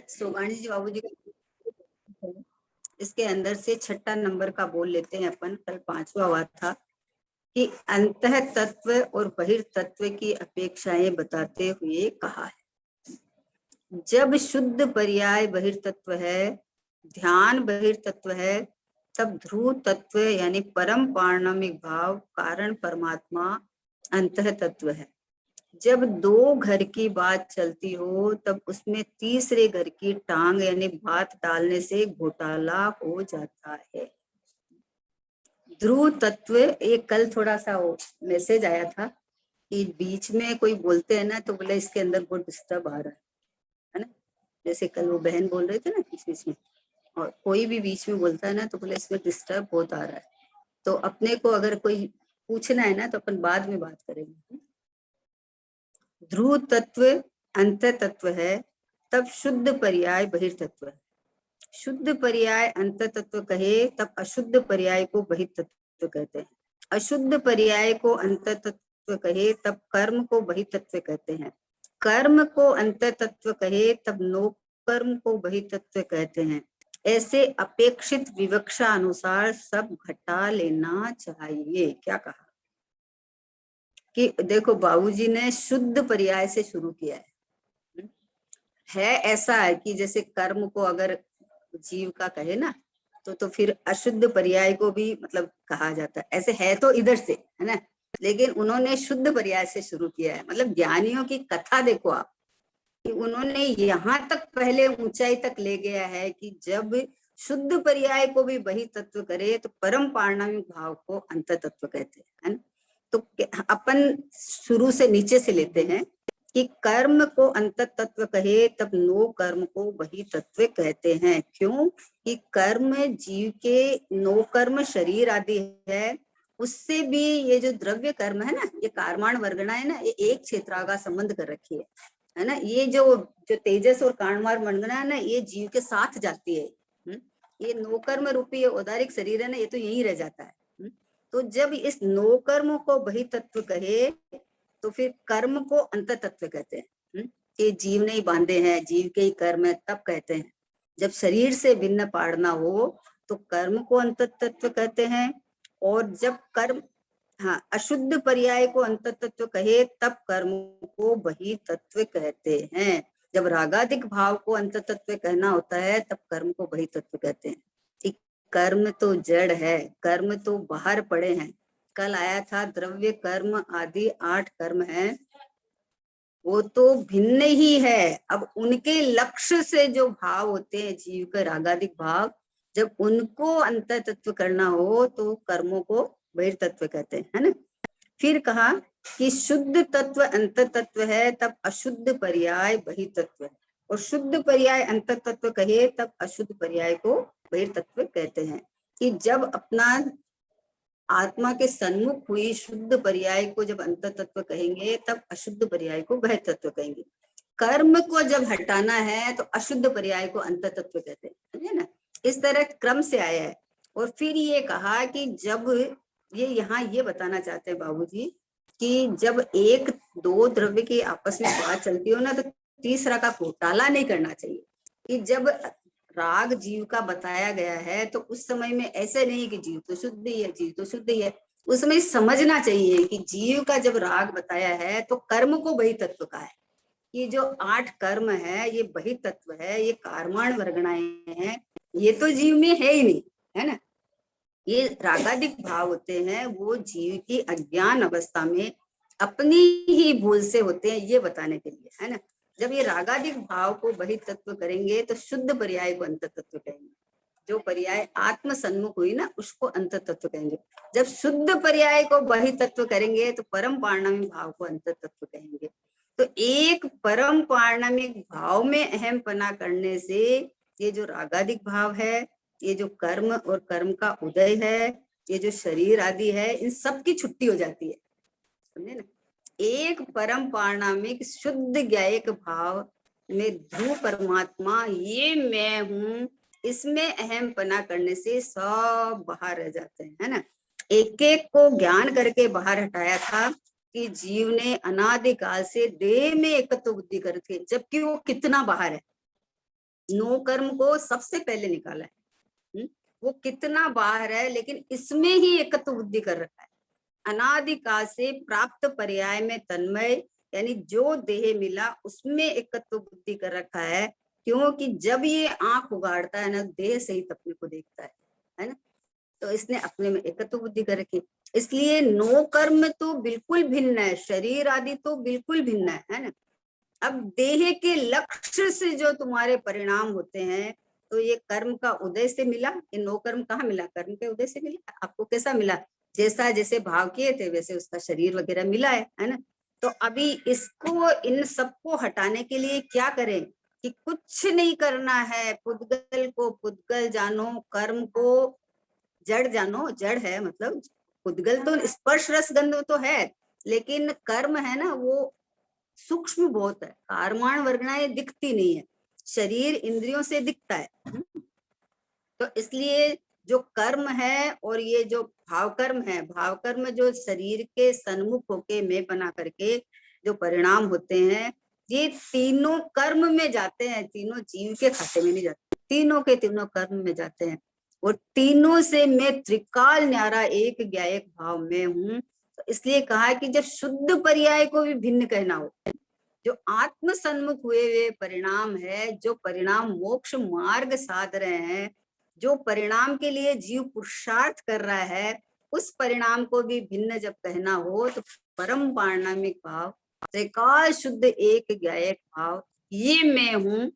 सुगानी जी बाबू जी का इसके अंदर से छठा नंबर का बोल लेते हैं अपन। कल पांचवा हुआ था कि अंतः तत्व और बहिर्तत्व की अपेक्षाएं बताते हुए कहा है, जब शुद्ध पर्याय बहिर्तत्व है, ध्यान बहिर्तत्व है, तब ध्रुव तत्व यानी परम पारमाणिक भाव कारण परमात्मा अंतः तत्व है। जब दो घर की बात चलती हो तब उसमें तीसरे घर की टांग यानी बात डालने से घोटाला हो जाता है। ध्रुव तत्व, एक कल थोड़ा सा वो मैसेज आया था कि बीच में कोई बोलते हैं ना तो बोले इसके अंदर बहुत डिस्टर्ब आ रहा है ना। जैसे कल वो बहन बोल रहे थे ना बीच बीच में, और कोई भी बीच में बोलता है ना तो बोले इसमें डिस्टर्ब बहुत आ रहा है। तो अपने को अगर कोई पूछना है ना तो अपन बाद में बात करेंगे। ध्रुव तत्व अंत तत्व है, तब शुद्ध पर्याय बहिर्तत्व है। शुद्ध पर्याय अंत तत्व कहे तब अशुद्ध पर्याय को बहिर्तत्व कहते हैं। अशुद्ध पर्याय को अंत तत्व कहे तब कर्म को बहिर्तत्व कहते हैं। कर्म को अंत तत्व कहे तब नो कर्म को बहिर्तत्व कहते हैं। ऐसे अपेक्षित विवक्षा अनुसार सब घटा लेना चाहिए। क्या कहा कि देखो बाबूजी ने शुद्ध पर्याय से शुरू किया है। ऐसा है कि जैसे कर्म को अगर जीव का कहे ना तो फिर अशुद्ध पर्याय को भी मतलब कहा जाता है। ऐसे है तो इधर से है ना, लेकिन उन्होंने शुद्ध पर्याय से शुरू किया है। मतलब ज्ञानियों की कथा देखो आप कि उन्होंने यहाँ तक पहले ऊंचाई तक ले गया है कि जब शुद्ध पर्याय को भी वही तत्व करे तो परम पारमाणिक भाव को अंत तत्व कहते हैं, है ना। तो अपन शुरू से नीचे से लेते हैं कि कर्म को अंत तत्व कहे तब नो कर्म को वही तत्व कहते हैं। क्यों कि कर्म जीव के नो कर्म शरीर आदि है, उससे भी ये जो द्रव्य कर्म है ना, ये कारमाण वर्गणा है ना, ये एक क्षेत्र का संबंध कर रखी है ना। ये जो जो तेजस और कारणवार वर्गणा है ना, ये जीव के साथ जाती है। ये नोकर्म रूपी औदारिक शरीर है ना, ये तो यही रह जाता है। तो जब इस नोकर्म को वही तत्व कहे तो फिर कर्म को अंत तत्व कहते हैं। ये जीव नहीं बांधे हैं, जीव के ही कर्म है, तब कहते हैं। जब शरीर से भिन्न पाड़ना हो तो कर्म को अंत तत्व कहते हैं। और जब कर्म, हाँ, अशुद्ध पर्याय को अंत तत्व कहे तब कर्म को वही तत्व कहते हैं। जब रागादिक भाव को अंत तत्व कहना होता है तब कर्म को वही तत्व कहते हैं। कि कर्म तो जड़ है, कर्म तो बाहर पड़े हैं। कल आया था द्रव्य कर्म आदि 8 कर्म हैं, वो तो भिन्न ही है। अब उनके लक्ष्य से जो भाव होते हैं जीव के रागादिक भाव, जब उनको अंत तत्व करना हो तो कर्मों को बहिर्तत्व कहते हैं, है ना। फिर कहा कि शुद्ध तत्व अंत तत्व है तब अशुद्ध पर्याय बहिर्तत्व है, और शुद्ध पर्याय अंत तत्व कहे तब अशुद्ध पर्याय को बहिर्तत्व कहते हैं। कि जब अपना आत्मा के सन्मुख हुई शुद्ध पर्याय को जब अंत तत्व कहेंगे तब अशुद्ध पर्याय को बह तत्व कहेंगे। कर्म को जब हटाना है तो अशुद्ध पर्याय को अंत तत्व कहते हैं, समझे ना। इस तरह क्रम से आया है। और फिर ये कहा कि जब ये यहाँ ये बताना चाहते हैं बाबूजी कि जब एक दो द्रव्य की आपस में बात चलती हो ना तो तीसरा का घोटाला नहीं करना चाहिए। कि जब राग जीव का बताया गया है तो उस समय में ऐसे नहीं कि जीव तो शुद्ध ही है, जीव तो शुद्ध ही है। उस समय समझना चाहिए कि जीव का जब राग बताया है तो कर्म को वही तत्व का है। ये जो 8 कर्म है ये वही तत्व है, ये कारमाण वर्गणाएं हैं, ये तो जीव में है ही नहीं, है ना। ये रागादिक भाव होते हैं, वो जीव की अज्ञान अवस्था में अपनी ही भूल से होते हैं, ये बताने के लिए, है ना। जब ये रागादिक भाव को वही तत्व करेंगे तो शुद्ध पर्याय को अंत तत्व कहेंगे। जो पर्याय आत्म सन्मुख हुई ना उसको अंत तत्व कहेंगे। जब शुद्ध पर्याय को वही तत्व करेंगे तो परम पारणामिक भाव को अंत तत्व कहेंगे। तो एक परम पारणामिक भाव में अहम पना करने से ये जो रागादिक भाव है, ये जो कर्म और कर्म का उदय है, ये जो शरीर आदि है, इन सब की छुट्टी हो जाती है, समझे ना। एक परम पारणामिक शुद्ध ज्ञायक भाव में ध्रुव परमात्मा ये मैं हूं, इसमें अहम पना करने से सब बाहर रह जाते हैं, है ना। एक एक को ज्ञान करके बाहर हटाया था कि जीव ने अनादिकाल से देह में एकत्व बुद्धि करके, जबकि वो कितना बाहर है। नो कर्म को सबसे पहले निकाला है। वो कितना बाहर है, लेकिन इसमें ही एकत्व बुद्धि कर रखा है। अनादिकाल से प्राप्त पर्याय में तन्मय, यानी जो देह मिला उसमें एकत्व बुद्धि कर रखा है। क्योंकि जब ये आंख उगाड़ता है ना, देह सहित अपने को देखता है ना, तो इसने अपने में एकत्व बुद्धि कर रखी। इसलिए नो कर्म तो बिल्कुल भिन्न है, शरीर आदि तो बिल्कुल भिन्न है ना। अब देह के लक्ष्य से जो तुम्हारे परिणाम होते हैं, तो ये कर्म का उदय से मिला, ये नो कर्म कहाँ मिला, कर्म के उदय से मिला। आपको कैसा मिला, जैसा जैसे भाव किए थे वैसे उसका शरीर वगैरह मिला है ना। तो अभी इसको, इन सबको हटाने के लिए क्या करें कि कुछ नहीं करना है, पुद्गल को पुद्गल जानो, कर्म को जड़ जानो। जड़ है मतलब पुद्गल तो स्पर्श रस गंध तो है, लेकिन कर्म है ना वो सूक्ष्म बहुत है, कारमाण वर्गणाएं दिखती नहीं है, शरीर इंद्रियों से दिखता है। तो इसलिए जो कर्म है और ये जो भाव कर्म है, भाव कर्म जो शरीर के सन्मुख होके मैं बना करके जो परिणाम होते हैं, ये तीनों कर्म में जाते हैं, तीनों जीव के खाते में नहीं जाते, तीनों के तीनों कर्म में जाते हैं। और तीनों से मैं त्रिकाल न्यारा एक ज्ञायक भाव में हूँ। तो इसलिए कहा कि जब शुद्ध पर्याय को भी भिन्न कहना हो, जो आत्म सन्मुख हुए परिणाम है, जो परिणाम मोक्ष मार्ग साध रहे हैं, जो परिणाम के लिए जीव पुरुषार्थ कर रहा है, उस परिणाम को भी भिन्न जब कहना हो, तो परम पारणामिक भाव, त्रिकाल शुद्ध एक ज्ञायक भाव, ये मैं हूं,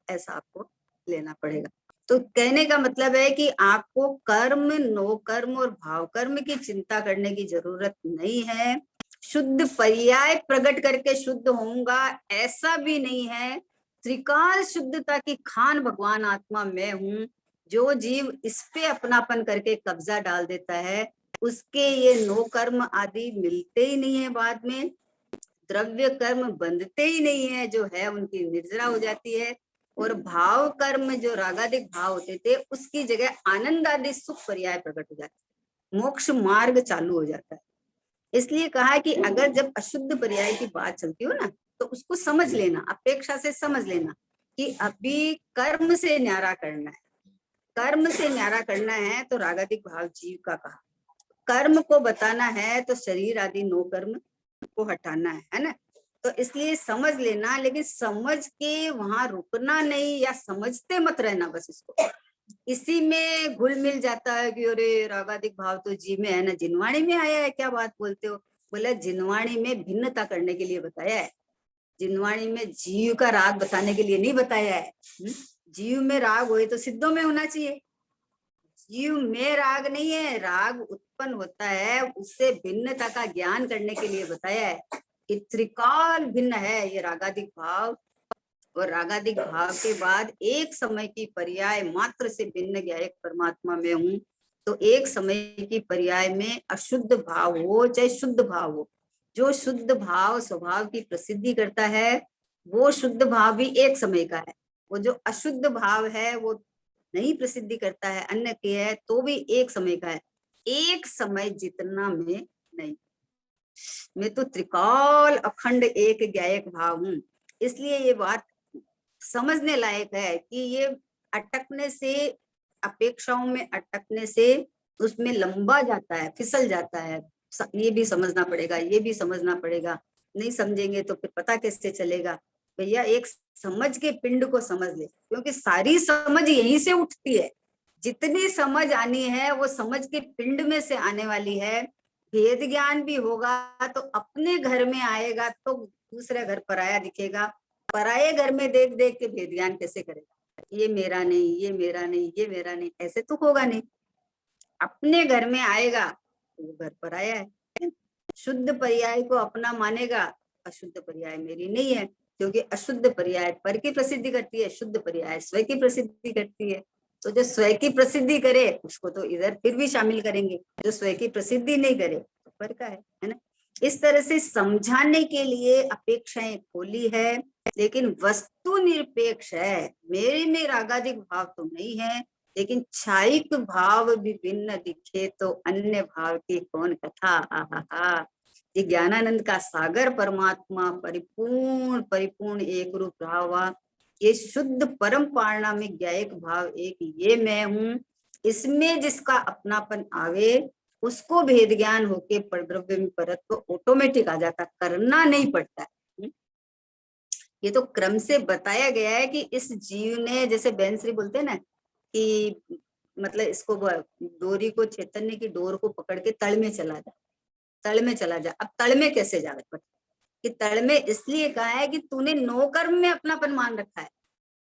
ऐसा आपको लेना पड़ेगा। तो कहने का मतलब है कि आपको कर्म, नो कर्म और भाव कर्म की चिंता करने की जरूरत नहीं है। शुद्ध पर्याय प्रकट करके शुद्ध होऊंगा ऐसा भी नहीं है। त्रिकाल शुद्धता की खान भगवान आत्मा मैं हूं। जो जीव इस पे अपनापन करके कब्जा डाल देता है, उसके ये नो कर्म आदि मिलते ही नहीं है, बाद में द्रव्य कर्म बंधते ही नहीं है, जो है उनकी निर्जरा हो जाती है। और भाव कर्म जो रागादिक भाव होते थे, उसकी जगह आनंद आदि सुख पर्याय प्रकट हो जाता है, मोक्ष मार्ग चालू हो जाता है। इसलिए कहा कि अगर जब अशुद्ध पर्याय की बात चलती हो ना, तो उसको समझ लेना, अपेक्षा से समझ लेना कि अभी कर्म से न्यारा करना है। कर्म से न्यारा करना है तो रागादिक भाव जीव का कहा, कर्म को बताना है तो शरीर आदि नो कर्म को हटाना है ना। तो इसलिए समझ लेना, लेकिन समझ के वहां रुकना नहीं, या समझते मत रहना बस इसको। इसी में घुल मिल जाता है कि अरे रागादिक भाव तो जीव में है ना, जिनवाणी में आया है, क्या बात बोलते हो। बोला जिनवाणी में भिन्नता करने के लिए बताया है, जिनवाणी में जीव का राग बताने के लिए नहीं बताया है। जीव में राग होए तो सिद्धों में होना चाहिए, जीव में राग नहीं है, राग उत्पन्न होता है, उससे भिन्नता का ज्ञान करने के लिए बताया है कि त्रिकाल भिन्न है ये रागादिक भाव। और रागादिक भाव के बाद एक समय की पर्याय मात्र से भिन्न गया एक परमात्मा में हूं। तो एक समय की पर्याय में अशुद्ध भाव हो चाहे शुद्ध भाव हो, जो शुद्ध भाव स्वभाव की प्रसिद्धि करता है, वो शुद्ध भाव भी एक समय का है। वो जो अशुद्ध भाव है वो नहीं प्रसिद्धि करता है, अन्य के है तो भी एक समय का है। एक समय जितना में नहीं, मैं तो त्रिकाल अखंड एक ज्ञायक भाव हूं। इसलिए ये बात समझने लायक है कि ये अटकने से, अपेक्षाओं में अटकने से उसमें लंबा जाता है, फिसल जाता है। ये भी समझना पड़ेगा, ये भी समझना पड़ेगा। नहीं समझेंगे तो फिर पता कैसे चलेगा। भैया एक समझ के पिंड को समझ ले, क्योंकि सारी समझ यहीं से उठती है। जितनी समझ आनी है वो समझ के पिंड में से आने वाली है। भेद ज्ञान भी होगा तो अपने घर में आएगा, तो दूसरे घर पराया दिखेगा। पराये घर में देख देख के भेद ज्ञान कैसे करेगा, ये मेरा नहीं, ये मेरा नहीं, ये मेरा नहीं, ऐसे तो होगा नहीं। अपने घर में आएगा तो वो घर पराया है। शुद्ध पर्याय को अपना मानेगा, अशुद्ध पर्याय मेरी नहीं है, क्योंकि अशुद्ध पर्याय पर की प्रसिद्धि करती है, शुद्ध पर्याय स्वयं की प्रसिद्धि करती है। तो जो स्वयं की प्रसिद्धि करे उसको तो इधर फिर भी शामिल करेंगे, जो स्वयं की प्रसिद्धि नहीं करे तो पर का है ना। इस तरह से समझाने के लिए अपेक्षाएं खोली है, लेकिन वस्तु निरपेक्ष है। मेरे में रागादिक भाव तो नहीं है, लेकिन छायिक भाव विभिन्न दिखे तो अन्य भाव की कौन कथा। हा। ये ज्ञानानंद का सागर परमात्मा परिपूर्ण परिपूर्ण एक रूप रहा हुआ, ये शुद्ध परम पारणामिक ज्ञायक भाव एक ये मैं हूँ, इसमें जिसका अपनापन आवे उसको भेद ज्ञान होके परद्रव्य में परत्व ऑटोमेटिक आ जाता, करना नहीं पड़ता है। ये तो क्रम से बताया गया है कि इस जीव ने, जैसे बेंसरी बोलते हैं ना कि मतलब इसको डोरी को, चैतन्य की डोर को पकड़ के तल में चला जा, तल में चला जा। अब तल में कैसे जा रहा, कि तल में इसलिए कहा है कि तूने 9 कर्म में अपनापन मान रखा है,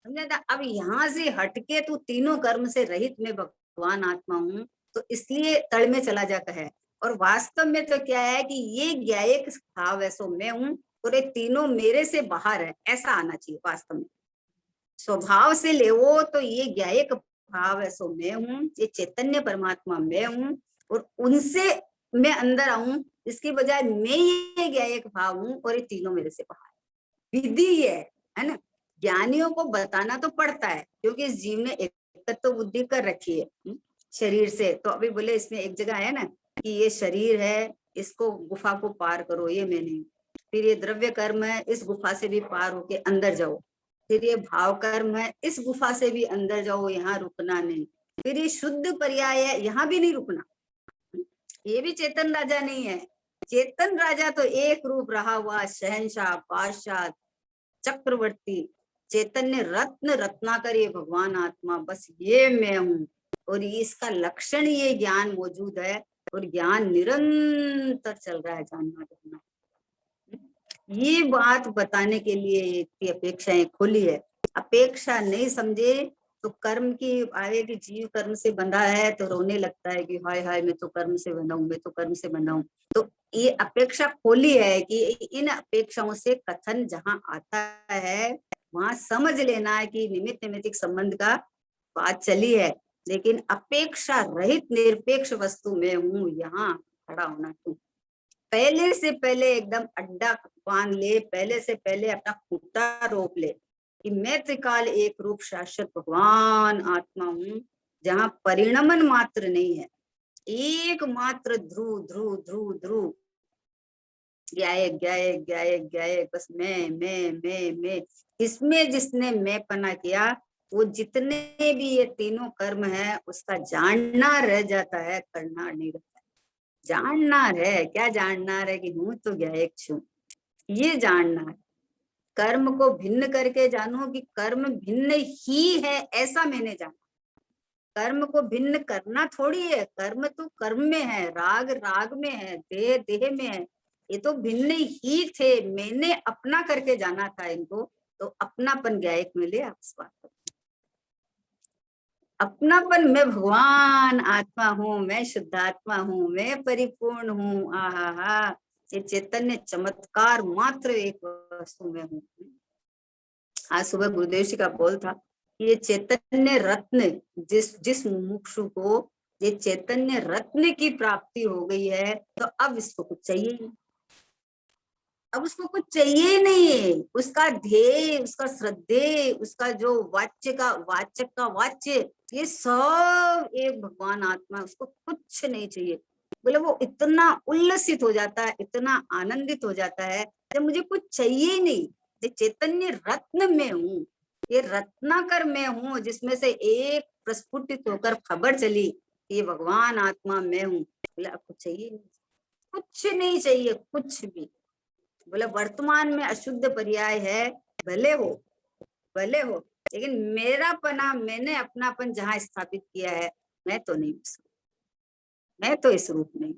समझा था। अब यहाँ से हटके तू तीनों कर्म से रहित में भगवान आत्मा हूँ, तो इसलिए तल में चला जा है। और वास्तव में तो क्या है कि ये ज्ञायक भाव है सो मैं हूँ, और ये तीनों मेरे से बाहर है, ऐसा आना चाहिए वास्तव में। स्वभाव से ले वो तो ये ज्ञायक भाव है सो मैं हूँ, ये चैतन्य परमात्मा मैं हूँ, और उनसे मैं अंदर आऊं, इसकी बजाय मैं ये ज्ञायक भाव हूँ और ये तीनों मेरे से बाहर। विधि है ना, ज्ञानियों को बताना तो पड़ता है, क्योंकि इस जीव ने एकत्व बुद्धि कर रखी है शरीर से। तो अभी बोले इसमें एक जगह है ना कि ये शरीर है, इसको गुफा को पार करो, ये मैं नहीं। फिर ये द्रव्य कर्म है, इस गुफा से भी पार होके अंदर जाओ। फिर ये भाव कर्म है, इस गुफा से भी अंदर जाओ, यहाँ रुकना नहीं। फिर ये शुद्ध पर्याय है, यहाँ भी नहीं रुकना। ये भी चेतन राजा नहीं है। चेतन राजा तो एक रूप रहा हुआ शहनशाह, पातशाह, चक्रवर्ती, चैतन्य रत्न, रत्नाकर, ये भगवान आत्मा, बस ये मैं हूँ। और इसका लक्षण ये ज्ञान मौजूद है, और ज्ञान निरंतर चल रहा है, जानना ढूंढना। ये बात बताने के लिए इतनी अपेक्षाएं खोली है। अपेक्षा नहीं समझे तो कर्म की आगे की जीव कर्म से बंधा है तो रोने लगता है कि हाय हाय मैं तो कर्म से बंधा हूं, मैं तो कर्म से बंधा हूं। तो ये अपेक्षा खोली है कि इन अपेक्षाओं से कथन जहां आता है वहां समझ लेना है कि निमित्त नैमित्तिक संबंध का बात चली है, लेकिन अपेक्षा रहित निरपेक्ष वस्तु में हूँ, यहाँ खड़ा होना क्यों। पहले से पहले एकदम अड्डा बांध ले, पहले से पहले अपना खूंटा रोक ले कि मैं त्रिकाल एक रूप शाश्वत भगवान आत्मा हूँ, जहाँ परिणमन मात्र नहीं है, एक मात्र ध्रुव ध्रुव ध्रुव ध्रुव, ज्ञायक ज्ञायक ज्ञायक ज्ञायक, बस मैं। इसमें जिसने मैं पना किया, वो जितने भी ये तीनों कर्म है उसका जानना रह जाता है, करना नहीं रहता। जानना है, क्या जानना है कि हूं तो ज्ञायक छू, ये जानना है। कर्म को भिन्न करके जानो कि कर्म भिन्न ही है, ऐसा मैंने जाना। कर्म को भिन्न करना थोड़ी है, कर्म तो कर्म में है, राग राग में है, देह देह में है, ये तो भिन्न ही थे। मैंने अपना करके जाना था इनको, तो अपनापन ज्ञायक में ले आप स्वास्थ्य। अपनापन, मैं भगवान आत्मा हूँ, मैं शुद्धात्मा हूँ, मैं परिपूर्ण हूँ। आहा, ये चैतन्य चमत्कार मात्र एक वस्तु में हूँ। आज सुबह गुरुदेव जी का बोल था, ये चैतन्य रत्न, जिस मुमुक्षु को ये चैतन्य रत्न की प्राप्ति हो गई है, तो अब इसको कुछ चाहिए नहीं, अब उसको कुछ चाहिए नहीं। उसका ध्येय, उसका श्रद्धेय, उसका जो वाच्य का वाचक का वाच्य, ये सब एक भगवान आत्मा, उसको कुछ नहीं चाहिए। बोले वो इतना उल्लसित हो जाता है, इतना आनंदित हो जाता है जब मुझे कुछ चाहिए ही नहीं। ये चैतन्य रत्न में हूँ, ये रत्नाकर में हूँ, जिसमें से एक प्रस्फुटित होकर खबर चली ये भगवान आत्मा मैं हूँ। बोले अब कुछ चाहिए नहीं, कुछ नहीं चाहिए, कुछ भी। बोले वर्तमान में अशुद्ध पर्याय है, भले हो भले हो, लेकिन मेरा पना, मैंने अपनापन जहां स्थापित किया है, मैं तो नहीं, मैं तो इस रूप नहीं।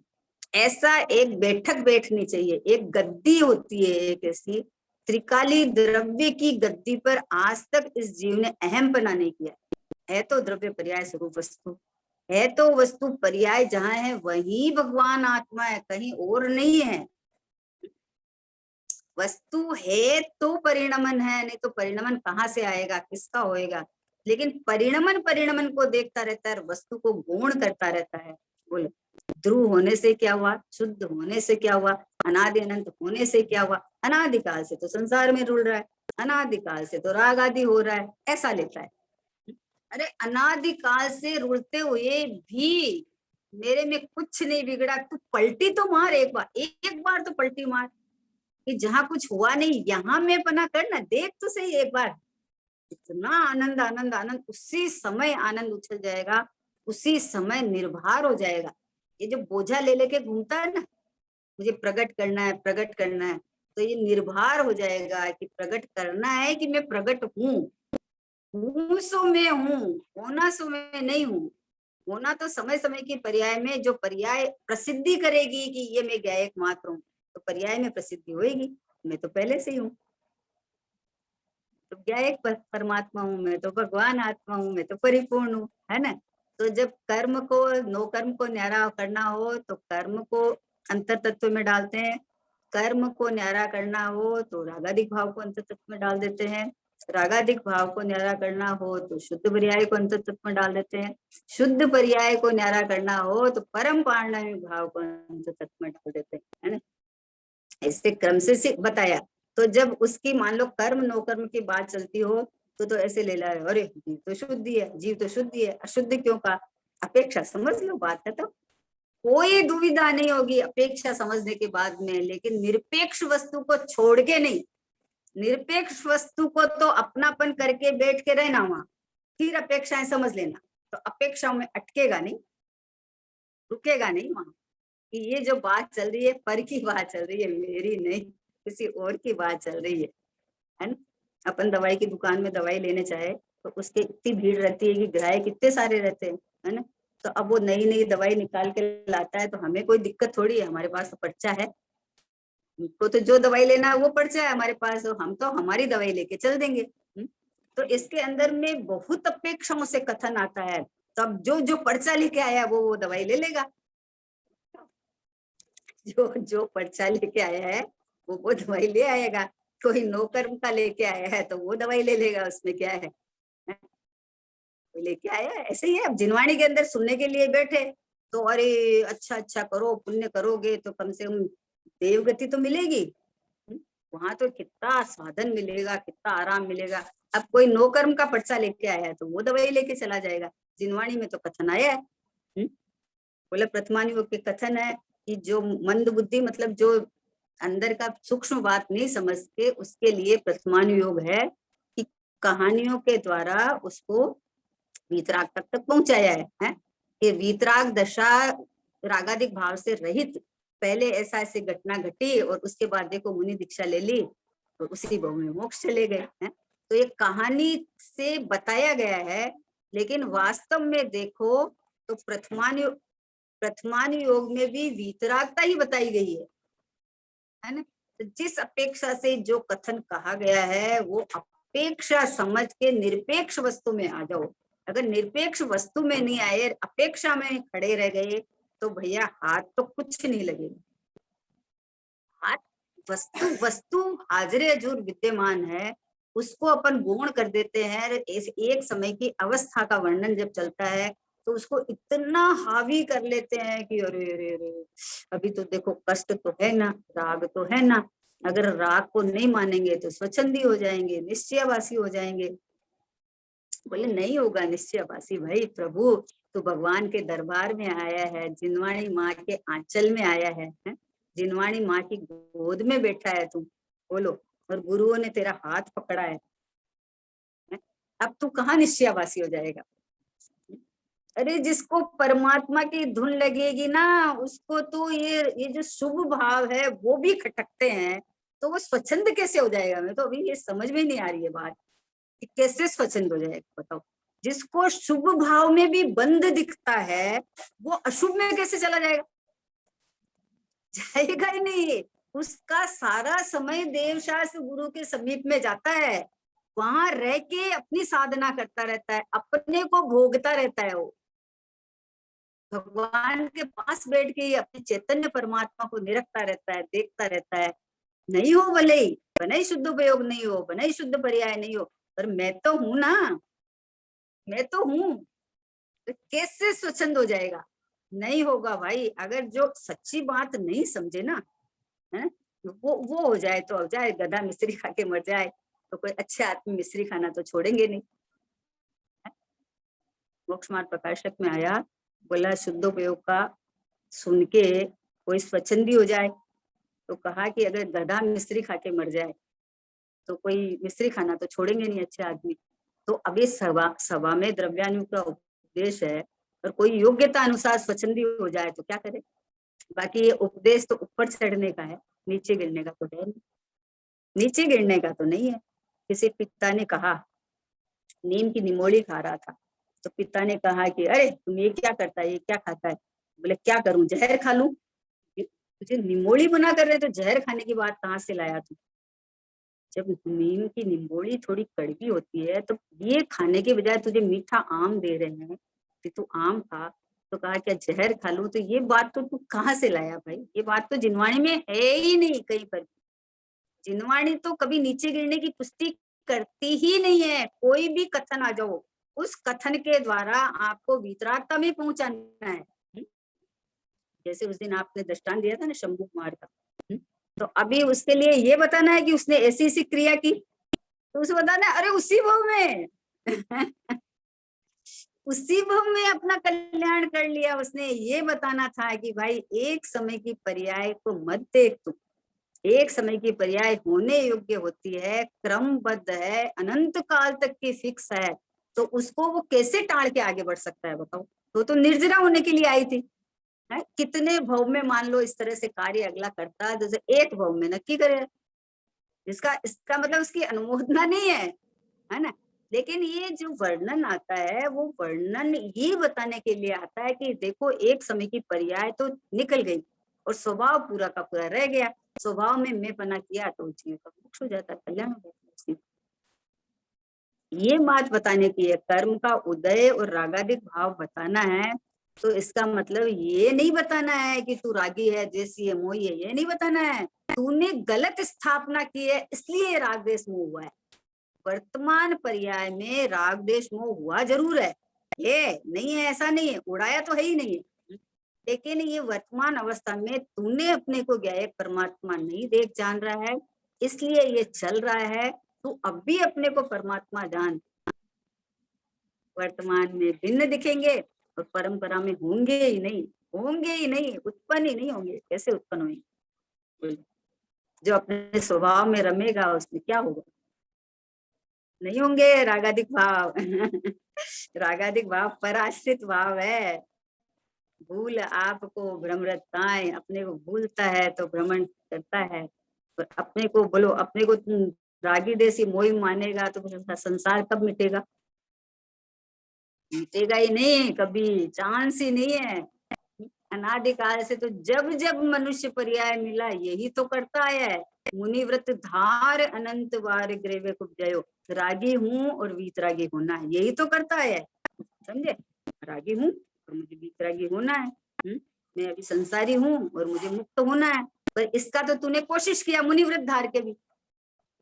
ऐसा एक बैठक बैठनी चाहिए, एक गद्दी होती है, एक ऐसी त्रिकाली द्रव्य की गद्दी पर आज तक इस जीव ने अहम पना नहीं किया है। तो द्रव्य पर्याय स्वरूप वस्तु है, तो वस्तु पर्याय जहां है वही भगवान आत्मा है, कहीं और नहीं है। वस्तु है तो परिणमन है, नहीं तो परिणमन कहाँ से आएगा, किसका होएगा। लेकिन परिणमन परिणमन को देखता रहता है, वस्तु को गौण करता रहता है। बोले ध्रुव होने से क्या हुआ, शुद्ध होने से क्या हुआ, अनादि अनंत होने से क्या हुआ। अनादिकाल से तो संसार में रुल रहा है, अनादिकाल से तो राग आदि हो रहा है, ऐसा लेता है। अरे अनादिकाल से रुलते हुए भी मेरे में कुछ नहीं बिगड़ा, तू पलटी तो मार, एक बार तो पलटी मार कि जहां कुछ हुआ नहीं, यहाँ मैं पना कर ना, देख तो सही एक बार। इतना आनंद आनंद आनंद, उसी समय आनंद उछल जाएगा, उसी समय निर्भर हो जाएगा। ये जो बोझा ले लेके घूमता है ना, मुझे प्रकट करना है, प्रकट करना है, तो ये निर्भर हो जाएगा कि प्रकट करना है कि मैं प्रकट हूँ सो मैं हूँ, होना सो मैं नहीं हूँ। होना तो समय समय की पर्याय में, जो पर्याय प्रसिद्धि करेगी कि ये मैं ज्ञायक मात्र हूँ, तो पर्याय में प्रसिद्धि होएगी, मैं तो पहले से ही हूँ। तो ज्ञायक परमात्मा हूँ मैं, तो भगवान आत्मा हूँ मैं, तो परिपूर्ण हूँ, है ना। तो जब कर्म को, नो कर्म को न्यारा करना हो तो कर्म को अंतर तत्व में डालते हैं, कर्म को न्यारा करना हो तो रागादिक भाव को अंतर तत्व में डाल देते हैं, रागादिक भाव को न्यारा करना हो तो शुद्ध पर्याय को अंतर तत्व में डाल देते हैं, शुद्ध पर्याय को न्यारा करना हो तो परम पारणिक भाव को अंतर तत्व में डाल देते हैं, है ना। इससे क्रम से बताया। तो जब उसकी मान लो कर्म नो कर्म की बात चलती हो तो ऐसे ले ला, अरे जीव तो शुद्धि है, जीव तो शुद्धि है, अशुद्ध क्यों का, अपेक्षा समझ लो बात है, तो कोई दुविधा नहीं होगी अपेक्षा समझने के बाद में। लेकिन निरपेक्ष वस्तु को छोड़ के नहीं, निरपेक्ष वस्तु को तो अपनापन करके बैठ के रहना वहां, फिर अपेक्षाएं समझ लेना, तो अपेक्षाओं में अटकेगा नहीं, रुकेगा नहीं वहां कि ये जो बात चल रही है पर की बात चल रही है, मेरी नहीं, किसी और की बात चल रही है ना। अपन दवाई की दुकान में दवाई लेने चाहे तो उसके इतनी भीड़ रहती है कि ग्राहक कितने सारे रहते हैं, है ना। तो अब वो नई नई दवाई निकाल के लाता है तो हमें कोई दिक्कत थोड़ी है, हमारे पास तो पर्चा है, उनको तो जो दवाई लेना है वो पर्चा है हमारे पास, तो हम तो हमारी दवाई लेके चल देंगे। तो इसके अंदर में बहुत अपेक्षाओं से कथन आता है, तो अब जो जो पर्चा लेके आया वो दवाई ले लेगा, जो जो पर्चा लेके आया है वो दवाई ले आएगा, कोई नो कर्म का लेके आया है तो वो दवाई ले लेगा, उसमें क्या है, कोई लेके आया है ऐसे ही है। अब जिनवाणी के अंदर सुनने के लिए बैठे तो अरे अच्छा अच्छा करो, पुण्य करोगे तो कम से कम देवगति तो मिलेगी, वहां तो कितना साधन मिलेगा, कितना आराम मिलेगा। अब कोई नो कर्म का पर्चा लेके आया है तो वो दवाई लेके चला जाएगा। जिनवाणी में तो कथन आया है, बोले प्रथमानी योग के कथन है कि जो मंद बुद्धि, मतलब जो अंदर का सूक्ष्म बात नहीं समझते, उसके लिए प्रथमान योग है कि कहानियों के द्वारा उसको वीतराग तक पहुंचाया है कि वीतराग दशा रागादिक भाव से रहित, पहले ऐसा ऐसी घटना घटी और उसके बाद देखो मुनि दीक्षा ले ली और उसी भाव में मोक्ष चले गए हैं। तो ये कहानी से बताया गया है, लेकिन वास्तव में देखो तो प्रथमान योग में भी वीतरागता ही बताई गई है ना। तो जिस अपेक्षा से जो कथन कहा गया है वो अपेक्षा समझ के निरपेक्ष वस्तु में आ जाओ। अगर निरपेक्ष वस्तु में नहीं आए, अपेक्षा में खड़े रह गए तो भैया हाथ तो कुछ नहीं लगेगा। हाथ वस्तु वस्तु हाजिर हजूर विद्यमान है, उसको अपन गौण कर देते हैं। एक समय की अवस्था का वर्णन जब चलता है तो उसको इतना हावी कर लेते हैं कि अरे अरे अरे अभी तो देखो कष्ट तो है ना, राग तो है ना, अगर राग को नहीं मानेंगे तो स्वच्छंदी हो जाएंगे, निश्चयवासी हो जाएंगे। बोले नहीं होगा निश्चयवासी भाई, प्रभु तो भगवान के दरबार में आया है, जिनवाणी माँ के आंचल में आया है, जिनवाणी माँ की गोद में बैठा है तू, बोलो, और गुरुओं ने तेरा हाथ पकड़ा है, अब तू कहाँ निश्चयवासी हो जाएगा। अरे जिसको परमात्मा की धुन लगेगी ना, उसको तो ये जो शुभ भाव है वो भी खटकते हैं, तो वो स्वच्छंद कैसे हो जाएगा। मैं तो अभी ये समझ में नहीं आ रही है बात कि कैसे स्वच्छंद हो जाएगा, बताओ। जिसको शुभ भाव में भी बंद दिखता है वो अशुभ में कैसे चला जाएगा, जाएगा ही नहीं। उसका सारा समय देवशास्त्र गुरु के समीप में जाता है, वहां रह के अपनी साधना करता रहता है, अपने को भोगता रहता है, वो भगवान के पास बैठ के अपने चैतन्य परमात्मा को निरखता रहता है, देखता रहता है। नहीं हो भले ही, भले ही शुद्ध उपयोग नहीं हो, भले ही शुद्ध पर्याय नहीं हो, पर मैं तो हूं ना, मैं तो हूं, तो कैसे स्वच्छंद हो जाएगा। नहीं होगा भाई, अगर जो सच्ची बात नहीं समझे ना, है वो हो जाए तो हो जाए, गधा मिश्री खा के मर जाए, तो कोई अच्छे आदमी मिश्री खाना तो छोड़ेंगे नहीं। मोक्ष मार्ग प्रकाशक में आया, बोला शुद्ध उपयोग का सुन के कोई स्वच्छंदी हो जाए, तो कहा कि अगर गधा मिश्री खा के मर जाए तो कोई मिश्री खाना तो छोड़ेंगे नहीं अच्छे आदमी। तो अभी सभा सभा में द्रव्यानु का उपदेश है और कोई योग्यता अनुसार स्वच्छंदी हो जाए तो क्या करे। बाकी ये उपदेश तो ऊपर चढ़ने का है, नीचे गिरने का तो है नहीं, नीचे गिरने का तो नहीं है। किसी पिता ने कहा, नीम की निमोली खा रहा था, तो पिता ने कहा कि अरे तुम ये क्या करता है, ये क्या खाता है। बोले क्या करूं, जहर खा लूं। तुझे निमोली बना कर रहे तो जहर खाने की बात कहाँ से लाया तू। जब नीम की निम्बोड़ी थोड़ी कड़वी होती है तो ये खाने के बजाय तुझे मीठा आम दे रहे हैं कि तू आम खा, तो कहा क्या जहर खा लूं। तो ये बात तो तू कहाँ से लाया भाई, ये बात तो जिनवाणी में है ही नहीं कहीं पर। जिनवाणी तो कभी नीचे गिरने की पुष्टि करती ही नहीं है। कोई भी कथन आ जाओ, उस कथन के द्वारा आपको वितरागता में पहुंचाना है। जैसे उस दिन आपने दृष्टांत दिया था ना शंभू कुमार का, तो अभी उसके लिए ये बताना है कि उसने ऐसी ऐसी क्रिया की, तो उसे बताना है अरे उसी भव में उसी भव में अपना कल्याण कर लिया उसने। ये बताना था कि भाई एक समय की पर्याय को मत देख तू, एक समय की पर्याय होने योग्य होती है, क्रमबद्ध है, अनंत काल तक की फिक्स है, तो उसको वो कैसे टाल के आगे बढ़ सकता है बताओ। तो निर्जरा होने के लिए आई थी है, कितने भव में मान लो इस तरह से कार्य अगला करता है, जैसे एक भव में नक्की करे, इसका मतलब उसकी अनुमोदना नहीं है ना। लेकिन ये जो वर्णन आता है वो वर्णन ये बताने के लिए आता है कि देखो एक समय की पर्याय तो निकल गई और स्वभाव पूरा का पूरा रह गया। स्वभाव में मैं पना किया तो जीव का मोक्ष हो जाता है, कल्याण हो जाता है। ये बात बताने की है, कर्म का उदय और रागादिक भाव बताना है। तो इसका मतलब ये नहीं बताना है कि तू रागी है, द्वेषी है, मोही है, ये नहीं बताना है। तूने गलत स्थापना की है इसलिए राग द्वेष मोह हुआ है। वर्तमान पर्याय में राग द्वेष मोह हुआ जरूर है, ये नहीं है ऐसा नहीं है, उड़ाया तो है ही नहीं है। लेकिन ये वर्तमान अवस्था में तूने अपने को ज्ञाय परमात्मा नहीं देख जान रहा है, इसलिए ये चल रहा है। तू अब भी अपने को परमात्मा जान। वर्तमान में भिन्न दिखेंगे और परंपरा में होंगे ही नहीं, होंगे ही नहीं, उत्पन्न ही नहीं होंगे। कैसे उत्पन्न होंगे, जो अपने स्वभाव में रमेगा उसमें क्या होगा, नहीं होंगे रागादिक भाव रागादिक भाव पराश्रित भाव है। भूल आपको भ्रमरताएं, अपने को भूलता है तो भ्रमण करता है। और अपने को बोलो, अपने को तुम रागी देसी मोही मानेगा तो संसार कब मिटेगा, मिटेगा ही नहीं कभी, चांस ही नहीं है। अनादिकाल से तो जब जब मनुष्य पर्याय मिला यही तो करता है। मुनिव्रत धार अनंत बार ग्रेवे कुब्जयो, रागी हूँ और वीतरागी होना है, यही तो करता है। समझे, रागी हूँ और मुझे वीतरागी होना है। मैं अभी संसारी हूँ और मुझे मुक्त होना है। पर इसका तो तूने कोशिश किया मुनिव्रत धार के भी,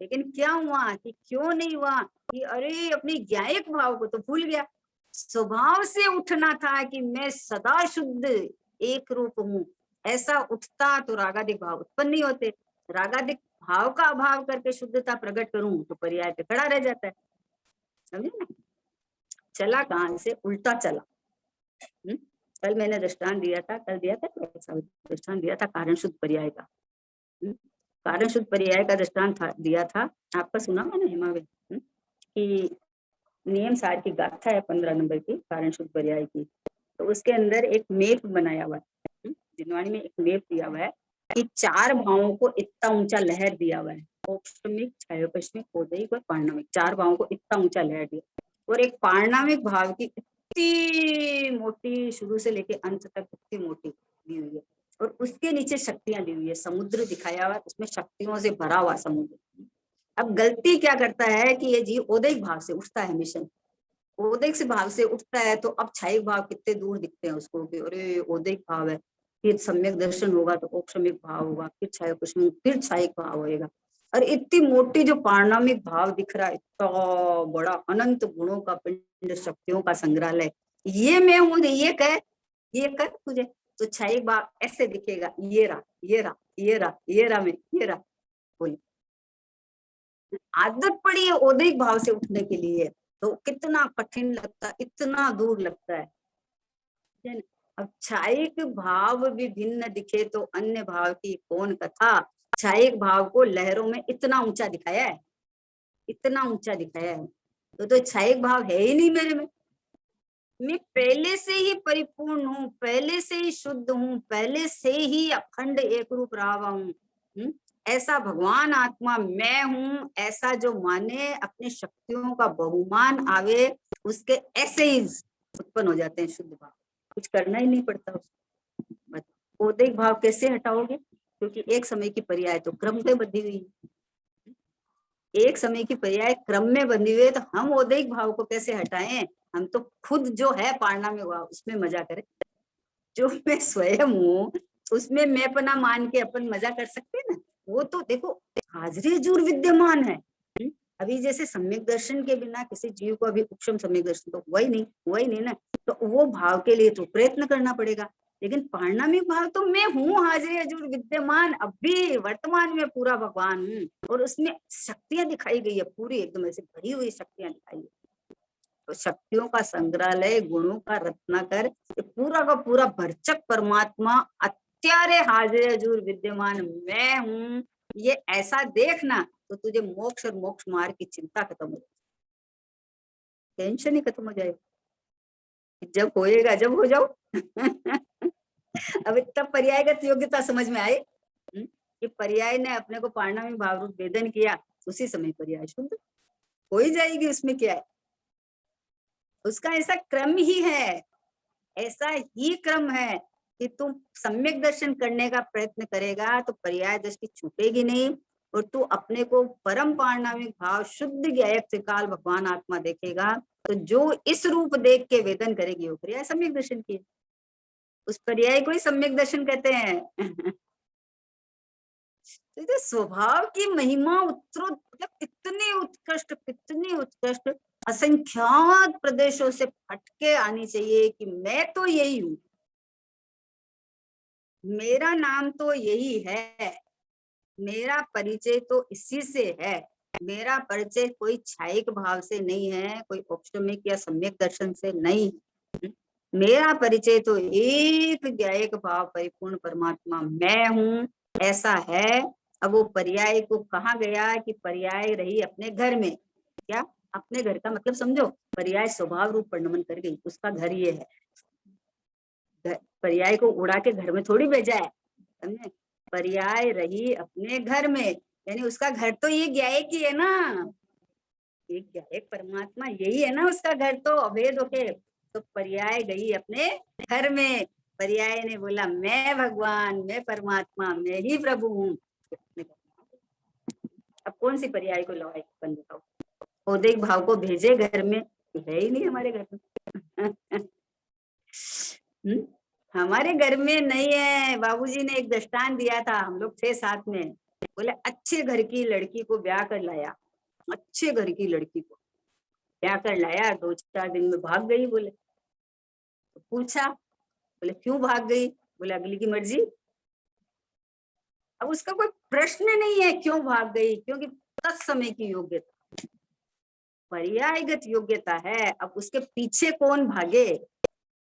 लेकिन क्या हुआ कि क्यों नहीं हुआ कि अरे अपनी ज्ञायक भाव को तो भूल गया। स्वभाव से उठना था कि मैं सदा शुद्ध एक रूप हूँ, ऐसा उठता तो रागादिक भाव उत्पन्न नहीं होते। रागादिक भाव का अभाव करके शुद्धता प्रकट करूं तो पर्याय पे खड़ा रह जाता है। समझे ना, चला कहां से, उल्टा चला। कल मैंने दृष्टांत दिया था, कल दिया था दृष्टांत दिया था कारण शुद्ध पर्याय का। कारण शुद्ध पर्याय का दृष्टांत दिया था, आपका सुना मैंने हिमावे कि नियम सार की गाथा है 15 नंबर की कारण शुद्ध पर्याय की। तो उसके अंदर एक मेप बनाया हुआ है, जिनवाणी में एक मेप दिया हुआ है कि 4 भावों को इतना ऊंचा लहर दिया हुआ है, औपष्टमिक, छायोपष्टमिक, औदैहिक और पार्णमिक। 4 भावों को इतना ऊंचा लहर दिया, और एक पार्णमिक भाव की इतनी मोटी शुरू से लेके अंत तक इतनी मोटी दी हुई है, और उसके नीचे शक्तियां दी हुई है, समुद्र दिखाया हुआ, उसमें शक्तियों से भरा हुआ समुद्र। अब गलती क्या करता है कि ये जीव औदैहिक भाव से उठता है, हमेशा औदैहिक से भाव से उठता है। तो अब छायिक भाव कितने दूर दिखते हैं उसको कि अरे औदैहिक भाव है, फिर सम्यक दर्शन होगा तो औपशमिक भाव होगा, फिर छायोपशमिक, फिर छायिक भाव होएगा। और इतनी मोटी जो पार्णमिक भाव दिख रहा है, इतना बड़ा अनंत गुणों का पिंड, शक्तियों का संग्रहालय, ये मैं हूं, ये कर तुझे। तो छायिक भाव ऐसे दिखेगा, ये रहा, ये रहा, ये रहा, ये रहा, मैं ये रहा। बोली आदत पड़ी है औदैहिक भाव से उठने के लिए, तो कितना कठिन लगता है, इतना दूर लगता है। अब छायिक भाव भी भिन्न दिखे तो अन्य भाव की कौन कथा। छायिक भाव को लहरों में इतना ऊंचा दिखाया है, इतना ऊंचा दिखाया है। तो इच्छाइक भाव है ही नहीं मेरे में। मैं पहले से ही परिपूर्ण हूँ, पहले से ही शुद्ध हूँ, पहले से ही अखंड एक रूप रहा हुआ हूँ। ऐसा भगवान आत्मा मैं हूँ, ऐसा जो माने, अपने शक्तियों का बहुमान आवे, उसके ऐसे ही उत्पन्न हो जाते हैं शुद्ध भाव। कुछ करना ही नहीं पड़ता उसको। औदैहिक भाव कैसे हटाओगे? क्योंकि एक समय की पर्याय तो क्रम में बंधी हुई है। एक समय की पर्याय क्रम में बंधी हुई है, तो हम औदैहिक भाव को कैसे हटाएं? हम तो खुद जो है पारना में हुआ उसमें मजा करें। जो मैं स्वयं हूँ उसमें मैं अपना मान के अपन मजा कर सकते हैं ना। वो तो देखो हाजरी जरूर विद्यमान है। अभी जैसे सम्यक दर्शन के बिना किसी जीव को अभी उपशम सम्यक दर्शन तो हुआ ही नहीं ना। तो वो भाव के लिए तो प्रयत्न करना पड़ेगा। लेकिन पारणामिक भाव तो मैं हूँ हाजिर हजूर विद्यमान, अभी वर्तमान में पूरा भगवान हूँ, और उसमें शक्तियां दिखाई गई है पूरी, एकदम ऐसे भरी हुई शक्तियां दिखाई है। तो शक्तियों का संग्रहालय, गुणों का रत्नाकर, पूरा का पूरा भरचक परमात्मा अत्यारे हाजिर हजूर विद्यमान मैं हूँ, ये ऐसा देखना तो तुझे मोक्ष और मोक्ष मार्ग की चिंता खत्म हो जाएगी, टेंशन ही खत्म हो जाएगी। जब होएगा, जब हो जाओ। अब तब पर्यायगत योग्यता समझ में आए कि पर्याय ने अपने को पारणामिक भाव रूप वेदन किया, उसी समय पर्याय शुद्ध हो ही जाएगी। उसमें क्या है? उसका ऐसा क्रम ही है, ऐसा ही क्रम है कि तुम सम्यक दर्शन करने का प्रयत्न करेगा तो पर्याय दृष्टि छूटेगी नहीं, और तू अपने को परम पारणामिक भाव शुद्ध ज्ञायक त्रिकाल भगवान आत्मा देखेगा। तो जो इस रूप देख के वेदन करेगी वो पर्याय सम्यक दर्शन की, उस पर्याय को ही सम्यक दर्शन कहते हैं। तो स्वभाव की महिमा मतलब कितनी उत्कृष्ट असंख्यात प्रदेशों से फटके आनी चाहिए कि मैं तो यही हूँ, मेरा नाम तो यही है, मेरा परिचय तो इसी से है, मेरा परिचय कोई छायिक भाव से नहीं है, कोई औपशमिक या सम्यक दर्शन से नहीं, मेरा परिचय तो एक ज्ञायक भाव परिपूर्ण परमात्मा मैं हूँ, ऐसा है। अब वो पर्याय को कहा गया कि पर्याय रही अपने घर में। क्या अपने घर का मतलब समझो, पर्याय स्वभाव रूप पर नमन कर गई, उसका घर ये है। पर्याय को उड़ा के घर में थोड़ी भेजा है, समझे? पर्याय रही अपने घर में, यानी उसका घर तो ये ज्ञायक ही है ना, एक ज्ञायक परमात्मा यही है ना उसका घर, तो अभेद होके। तो पर्याय गई अपने घर में, पर्याय ने बोला मैं भगवान, मैं परमात्मा, मैं ही प्रभु हूँ। अब कौन सी पर्याय को लवाई बन बताओ? औदैहिक भाव को भेजे घर में, है ही नहीं हमारे घर में। हमारे घर में नहीं है। बाबूजी ने एक दृष्टांत दिया था, हम लोग थे साथ में, बोले अच्छे घर की लड़की को ब्याह कर लाया, अच्छे घर की लड़की को ब्याह कर लाया, 2-4 दिन में भाग गई। बोले तो पूछा, बोले क्यों भाग गई? बोले अगली की मर्जी। अब उसका कोई प्रश्न नहीं है क्यों भाग गई, क्योंकि तत्समय की योग्यता पर्यायगत योग्यता है। अब उसके पीछे कौन भागे?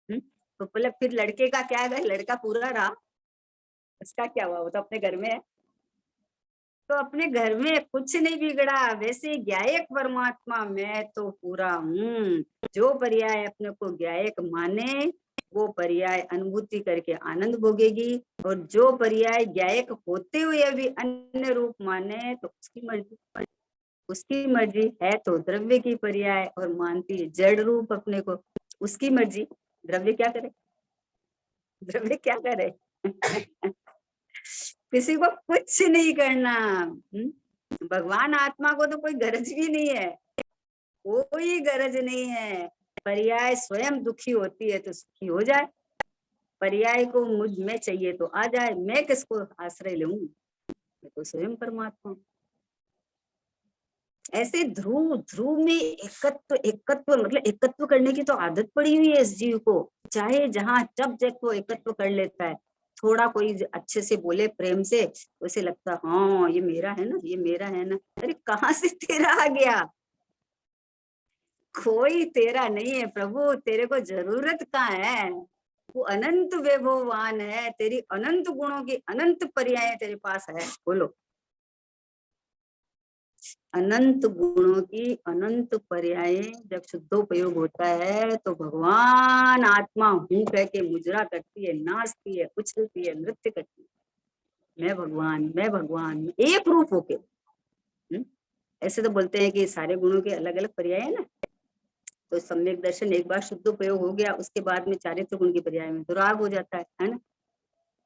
तो बोले फिर लड़के का क्या है? लड़का पूरा रहा, उसका क्या हुआ? वो तो अपने घर में है। तो अपने घर में कुछ नहीं बिगड़ा, वैसे ज्ञायक परमात्मा मैं तो पूरा हूँ। जो पर्याय अपने को ज्ञायक माने वो पर्याय अनुभूति करके आनंद भोगेगी, और जो पर्याय ज्ञायक होते हुए भी अन्य रूप माने तो उसकी मर्जी। उसकी मर्जी है तो द्रव्य की पर्याय, और मानती है जड़ रूप अपने को, उसकी मर्जी। द्रव्य क्या करे? द्रव्य क्या करे? किसी को कुछ नहीं करना। भगवान आत्मा को तो कोई गरज भी नहीं है, कोई गरज नहीं है। पर्याय स्वयं दुखी होती है तो सुखी हो जाए, पर्याय को मुझ में चाहिए तो आ जाए। मैं किसको आश्रय लूं? मैं तो स्वयं परमात्मा। ऐसे ध्रुव ध्रुव में एकत्व मतलब एकत्व करने की तो आदत पड़ी हुई है इस जीव को, चाहे जहां जब जब वो एकत्व कर लेता है। थोड़ा कोई अच्छे से बोले प्रेम से, उसे लगता हाँ ये मेरा है ना, ये मेरा है ना। अरे कहाँ से तेरा आ गया? कोई तेरा नहीं है प्रभु, तेरे को जरूरत कहाँ है? वो अनंत वैभववान है, तेरी अनंत गुणों की अनंत पर्याय तेरे पास है। बोलो अनंत गुणों की अनंत पर्याय जब शुद्धोपयोग होता है तो भगवान आत्मा हूँ कह के मुजरा करती है, नाचती है, उछलती है, नृत्य करती है, मैं भगवान एक रूप होके। ऐसे तो बोलते हैं कि सारे गुणों के अलग अलग पर्याय है ना, तो सम्यक दर्शन एक बार शुद्ध उपयोग हो गया, उसके बाद में चारित्र गुण के पर्याय में दुराग हो जाता है ना,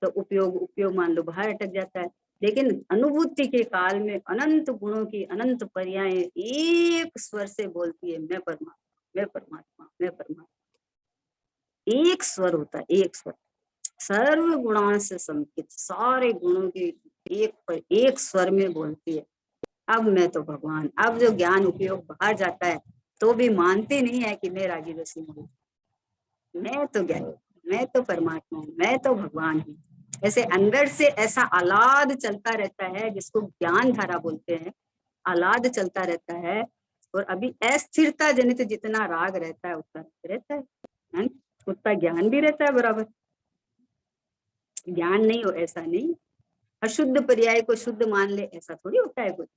तो उपयोग उपयोग मान लो बाहर अटक जाता है। लेकिन अनुभूति के काल में अनंत गुणों की अनंत पर्याय एक स्वर से बोलती है, मैं परमात्मा, मैं परमात्मा, मैं परमात्मा। एक स्वर होता है, एक स्वर, सर्व गुणों से संकित, सारे गुणों की एक पर एक स्वर में बोलती है, अब मैं तो भगवान। अब जो ज्ञान उपयोग बाहर जाता है तो भी मानती नहीं है कि मैं रागी रसी हूँ, मैं तो ज्ञान, मैं तो परमात्मा हूँ, मैं तो भगवान हूँ। ऐसे अंदर से ऐसा आलाद चलता रहता है, जिसको ज्ञान धारा बोलते हैं, आलाद चलता रहता है। और अभी अस्थिरता जनित जितना राग रहता है उतना रहता है, उतना ज्ञान भी रहता है बराबर। ज्ञान नहीं हो ऐसा नहीं, अशुद्ध पर्याय को शुद्ध मान ले ऐसा थोड़ी होता है कुछ,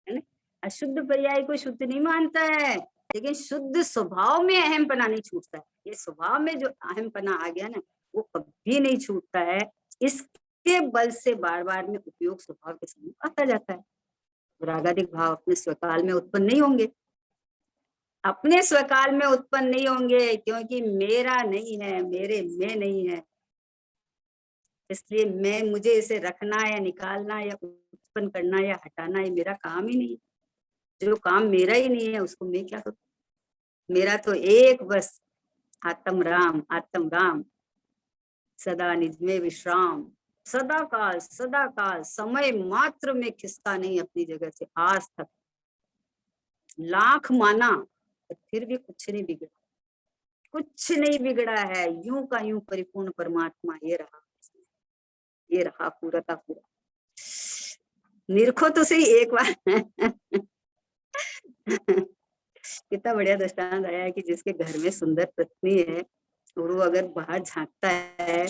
है ना। अशुद्ध पर्याय को शुद्ध नहीं मानता है, लेकिन शुद्ध स्वभाव में अहमपना नहीं छूटता है। ये स्वभाव में जो अहमपना आ गया ना, वो कभी नहीं छूटता है। इसके बल से बार बार में उपयोग स्वभाव के सामने आता जाता है। रागादिक भाव अपने स्वकाल में उत्पन्न नहीं होंगे, अपने स्वकाल में उत्पन्न नहीं होंगे, क्योंकि मेरा नहीं है, मेरे में नहीं है। इसलिए मैं, मुझे इसे रखना या निकालना या उत्पन्न करना या हटाना, ये मेरा काम ही नहीं। जो काम मेरा ही नहीं है उसको मैं क्या करूं। मेरा तो एक बस आत्म राम सदा निज में विश्राम, सदा काल समय मात्र में खिसका नहीं अपनी जगह से। आज तक लाख माना तो फिर भी कुछ नहीं बिगड़ा, कुछ नहीं बिगड़ा है। यूं का यूं परिपूर्ण परमात्मा ये रहा पूरा का पूरा। निरखो तो सही एक बार। कितना बढ़िया दृष्टांत आया है कि जिसके घर में सुंदर पत्नी है और वो अगर बाहर झांकता है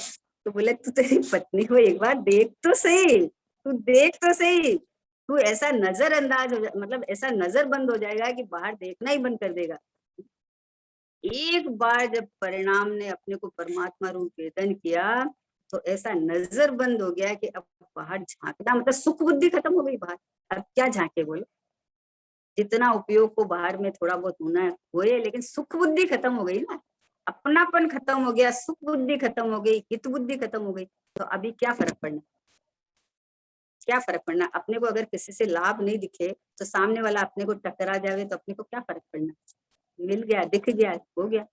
तो बोले तू तेरी पत्नी को एक बार देख तो सही, तू देख तो सही। तू ऐसा नजरअंदाज हो मतलब ऐसा नजर बंद हो जाएगा कि बाहर देखना ही बंद कर देगा। एक बार जब परिणाम ने अपने को परमात्मा रूप वेदन किया तो ऐसा नजर बंद हो गया कि अब बाहर झांकना मतलब सुख बुद्धि खत्म हो गई बाहर। अब क्या झांके बोलो, जितना उपयोग को बाहर में थोड़ा बहुत होना हुए, लेकिन सुख बुद्धि खत्म हो गई ना, अपनापन खत्म हो गया, सुख बुद्धि खत्म हो गई, हित बुद्धि खत्म हो गई। तो अभी क्या फर्क पड़ना, क्या फर्क पड़ना। अपने को अगर किसी से लाभ नहीं दिखे तो सामने वाला अपने को टकरा जावे तो अपने को क्या फर्क पड़ना। मिल गया, दिख गया, हो गया।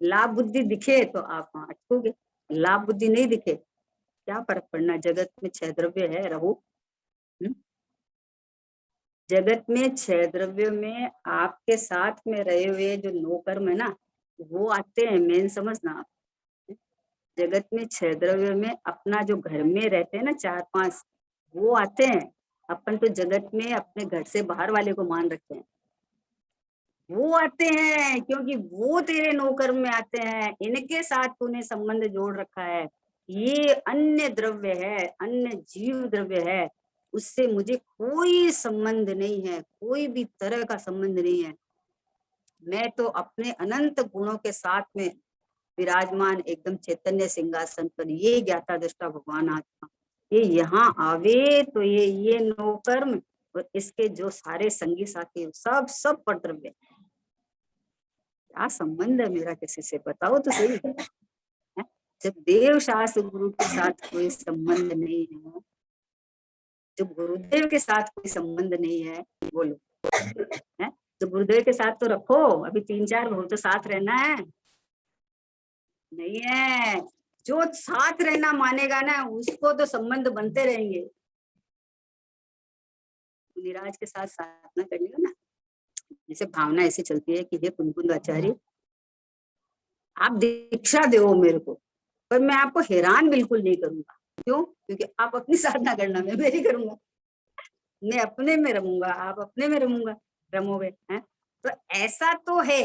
लाभ बुद्धि दिखे तो आप वहां अटकोगे, लाभ बुद्धि नहीं दिखे क्या फर्क पड़ना। जगत में 6 द्रव्य है, रहो। जगत में 6 द्रव्य में आपके साथ में रहे हुए जो नौकर्म है ना, वो आते हैं, मेन समझना आप। जगत में 6 द्रव्य में अपना जो घर में रहते हैं ना 4-5, वो आते हैं। अपन तो जगत में अपने घर से बाहर वाले को मान रखते हैं, वो आते हैं क्योंकि वो तेरे नौकर्म में आते हैं, इनके साथ तूने संबंध जोड़ रखा है। ये अन्य द्रव्य है, अन्य जीव द्रव्य है, उससे मुझे कोई संबंध नहीं है, कोई भी तरह का संबंध नहीं है। मैं तो अपने अनंत गुणों के साथ में विराजमान एकदम चैतन्य सिंहासन पर, ये ज्ञाता दृष्टा भगवान आत्मा ये यहाँ आवे तो ये नौकर्म और इसके जो सारे संगी साथी सब पर द्रव्य। क्या संबंध है मेरा किसी से, बताओ तो सही। जब देव शास्त्र गुरु के साथ कोई संबंध नहीं है, जो गुरुदेव के साथ कोई संबंध नहीं है, बोलो है तो गुरुदेव के साथ तो रखो, अभी 3-4 हो तो साथ रहना है नहीं है। जो साथ रहना मानेगा ना उसको तो संबंध बनते रहेंगे। निराज के साथ साधना करिएगा ना, जैसे भावना ऐसी चलती है कि हे कुंकुंद आचार्य आप दीक्षा दो मेरे को, पर मैं आपको हैरान बिल्कुल नहीं करूंगा। क्यों? क्योंकि आप अपनी साधना करना, मैं मेरी करूंगा। मैं अपने में रमूंगा, आप अपने में रमोगे हैं। तो ऐसा तो है,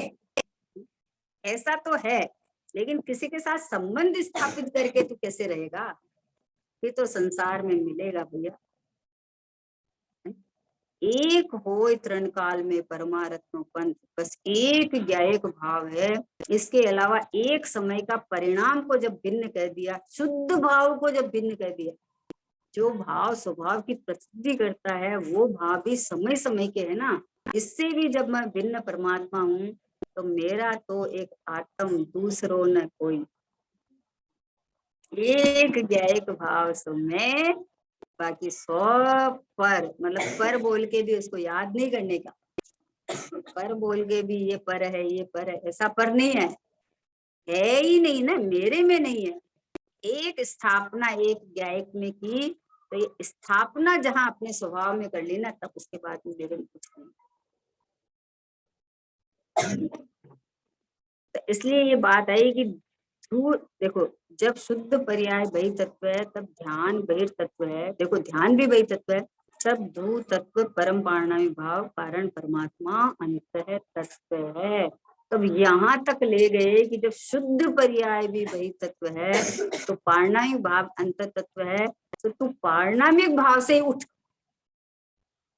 ऐसा तो है, लेकिन किसी के साथ संबंध स्थापित करके तू कैसे रहेगा? फिर तो संसार में मिलेगा भैया। एक होय तृण काल में परमारत्नो पंथ, बस एक ज्ञायक भाव है। इसके अलावा एक समय का परिणाम को जब भिन्न कह दिया, शुद्ध भाव को जब भिन्न कह दिया, जो भाव स्वभाव की प्रसिद्धि करता है वो भाव भी समय समय के है ना। इससे भी जब मैं भिन्न परमात्मा हूँ तो मेरा तो एक आत्म दूसरो न कोई, एक ज्ञायक भाव सो मैं, बाकी सब पर, मतलब पर बोल के भी उसको याद नहीं करने का, पर बोल के भी ये पर है ये पर है, ऐसा पर नहीं है ही नहीं ना, मेरे में नहीं है। एक स्थापना एक ज्ञायक में की, तो ये स्थापना जहां अपने स्वभाव में कर ली ना, तब उसके बाद में मेरे में कुछ नहीं। तो इसलिए ये बात आई कि देखो, जब शुद्ध पर्याय वही तत्व है तब ध्यान बहिर्तत्व है। देखो ध्यान भी वही तत्व है, तब धू तत्व परम पारणामी भाव कारण परमात्मा अंतः तत्व है। तब यहाँ तक ले गए कि जब शुद्ध पर्याय भी वही तत्व है तो पारणामी भाव अंत तत्व है, तो तू पारणामिक भाव से उठ।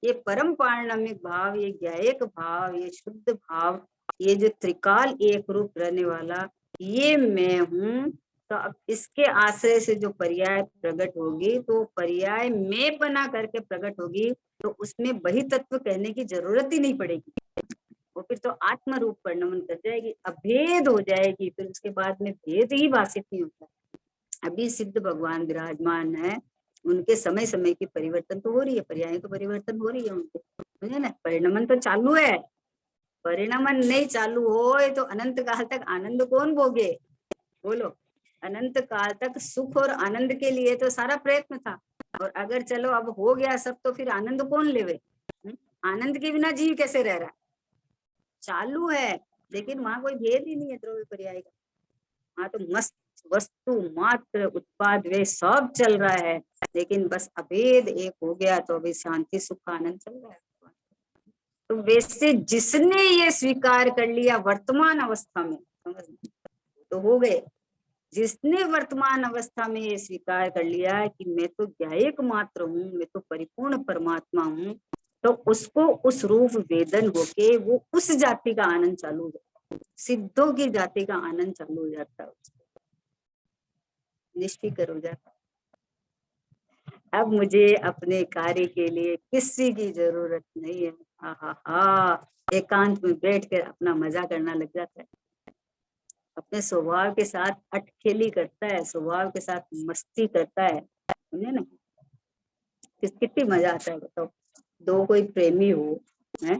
ये परम पारणामिक भाव, ये ज्ञायक भाव, ये शुद्ध भाव, ये जो त्रिकाल एक रूप रहने वाला, ये मैं हूँ। तो अब इसके आश्रय से जो पर्याय प्रकट होगी, तो पर्याय में बना करके प्रकट होगी, तो उसमें वही तत्व कहने की जरूरत ही नहीं पड़ेगी। वो फिर तो आत्म रूप पर नमन कर जाएगी, अभेद हो जाएगी, फिर उसके बाद में भेद ही भाषित नहीं होता। अभी सिद्ध भगवान विराजमान है, उनके समय समय की परिवर्तन तो हो रही है, पर्याय तो परिवर्तन हो रही है उनके, समझे ना। परिणमन तो चालू है, परिणमन नहीं चालू हो तो अनंत काल तक आनंद कौन भोगे? बोलो, अनंत काल तक सुख और आनंद के लिए तो सारा प्रयत्न था, और अगर चलो अब हो गया सब, तो फिर आनंद कौन लेवे? आनंद के बिना जीव कैसे रह रहा है? चालू है, लेकिन वहां कोई भेद ही नहीं है द्रव्य पर्याय का। वहां तो मस्त वस्तु मात्र उत्पाद वे सब चल रहा है, लेकिन बस अभेद एक हो गया तो अभी शांति सुख आनंद चल रहा है। तो वैसे जिसने ये स्वीकार कर लिया वर्तमान अवस्था में, तो हो गए। जिसने वर्तमान अवस्था में ये स्वीकार कर लिया कि मैं तो ज्ञायक मात्र हूँ, मैं तो परिपूर्ण परमात्मा हूँ, तो उसको उस रूप वेदन होके वो उस जाति का आनंद चालू हो जाता है, सिद्धों की जाति का आनंद चालू हो जाता है, निष्फिकर हो जाता है। अब मुझे अपने कार्य के लिए किसी की जरूरत नहीं है। हा, एकांत में बैठ कर अपना मजा करना लग जाता है, अपने स्वभाव के साथ अटखेली करता है, स्वभाव के साथ मस्ती करता है, समझे ना। कितनी मजा आता है बताओ। दो कोई प्रेमी हो है,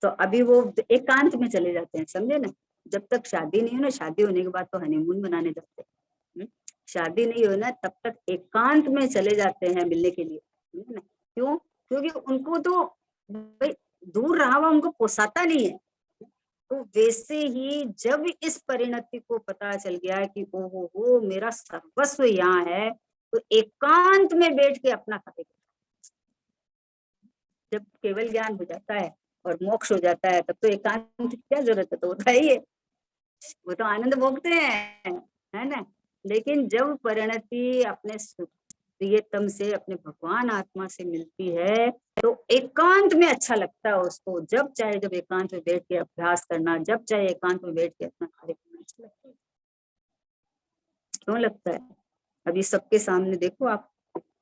तो अभी वो एकांत में चले जाते हैं, समझे ना। जब तक शादी नहीं हो ना, शादी होने के बाद तो हनीमून मनाने जाते हैं, शादी नहीं हो ना तब तक एकांत में चले जाते हैं मिलने के लिए, समझे ना। क्यों? क्योंकि उनको तो भाई दूर रहा हुआ उनको पोसाता नहीं है। तो वैसे ही जब इस परिणति को पता चल गया कि ओहो मेरा सर्वस्व यहाँ है, तो एकांत में बैठ के अपना कार्य। जब केवल ज्ञान हो जाता है और मोक्ष हो जाता है, तब तो एकांत की क्या जरूरत है, तो होता ही है, वो तो आनंद भोगते हैं, है ना। लेकिन जब परिणति अपने प्रियतम से, अपने भगवान आत्मा से मिलती है, तो एकांत में अच्छा लगता है उसको। जब चाहे जब एकांत में बैठ के अभ्यास करना, जब चाहे एकांत में बैठ के अपना कार्य करना अच्छा लगता है। क्यों लगता है? अभी सबके सामने देखो आप,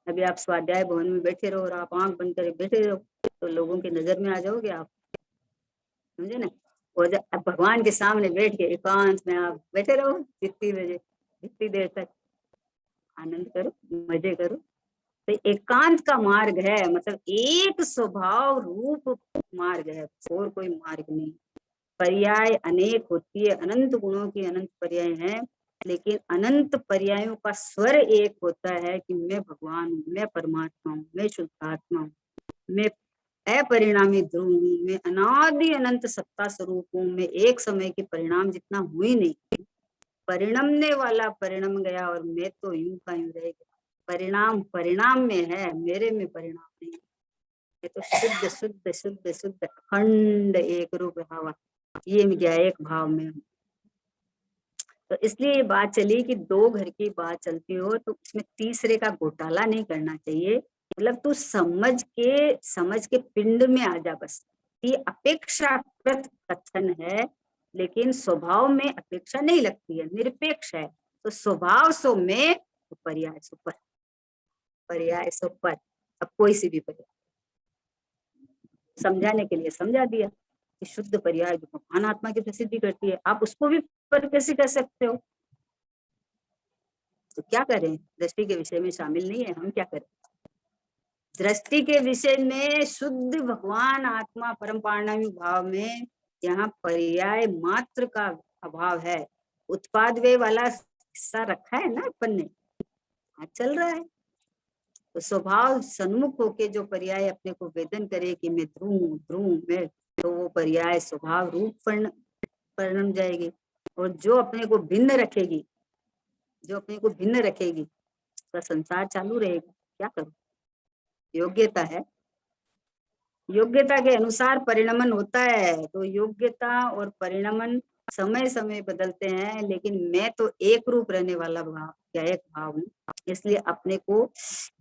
अभी आप स्वाध्याय भवन में बैठे रहो और आप आंख बंद कर बैठे रहो, तो लोगों की नजर में आ जाओगे आप, समझे ना। और जब भगवान के सामने बैठ के एकांत में आप बैठे रहो, जितनी देर तक आनंद करो, मजे करो। तो एकांत का मार्ग है, मतलब एक स्वभाव रूप मार्ग है, और कोई मार्ग नहीं। पर्याय अनेक होती है, अनंत गुणों की अनंत पर्याय है, लेकिन अनंत पर्यायों का स्वर एक होता है कि मैं भगवान हूँ, मैं परमात्मा हूँ, मैं शुद्ध आत्मा हूँ, मैं अपरिणामी ध्रुव हूँ, मैं अनादि अनंत सत्ता स्वरूप हूँ, मैं एक समय के परिणाम जितना हुई नहीं। परिणमने वाला परिणम गया और मैं तो यूं का यूं रह गया। परिणाम परिणाम में है, मेरे में परिणाम नहीं। मैं तो शुद्ध शुद्ध शुद्ध शुद्ध अखंड एक रूप हवा, ये ज्ञायक भाव में हूँ। तो इसलिए ये बात चली कि दो घर की बात चलती हो तो उसमें तीसरे का घोटाला नहीं करना चाहिए। मतलब तू समझ के पिंड में आ जा बस। ये अपेक्षाकृत कथन है, लेकिन स्वभाव में अपेक्षा नहीं लगती है, निरपेक्ष है। तो स्वभाव सो में, तो पर्याय सो पर, पर्याय सो पर। अब कोई सी भी पर्याय समझाने के लिए समझा दिया कि शुद्ध पर्याय जो भगवान आत्मा की प्रसिद्धि करती है, आप उसको भी पर कैसे कर सकते हो। तो क्या करें, दृष्टि के विषय में शामिल नहीं है, हम क्या करें। दृष्टि के विषय में शुद्ध भगवान आत्मा परम पारणामी भाव में यहाँ पर्याय मात्र का अभाव है। उत्पाद वे वाला हिस्सा रखा है ना अपन ने, चल रहा है। तो स्वभाव सन्मुख होके जो पर्याय अपने को वेदन करे कि मैं ध्रुव ध्रुव में, तो वो पर्याय स्वभाव रूप परिणम जाएगी। और जो अपने को भिन्न रखेगी, जो अपने को भिन्न रखेगी, तो संसार चालू रहेगा। क्या करूं, योग्यता है, योग्यता के अनुसार परिणमन होता है। तो योग्यता और परिणमन समय समय बदलते हैं, लेकिन मैं तो एक रूप रहने वाला भाव या एक भाव हूँ। इसलिए अपने को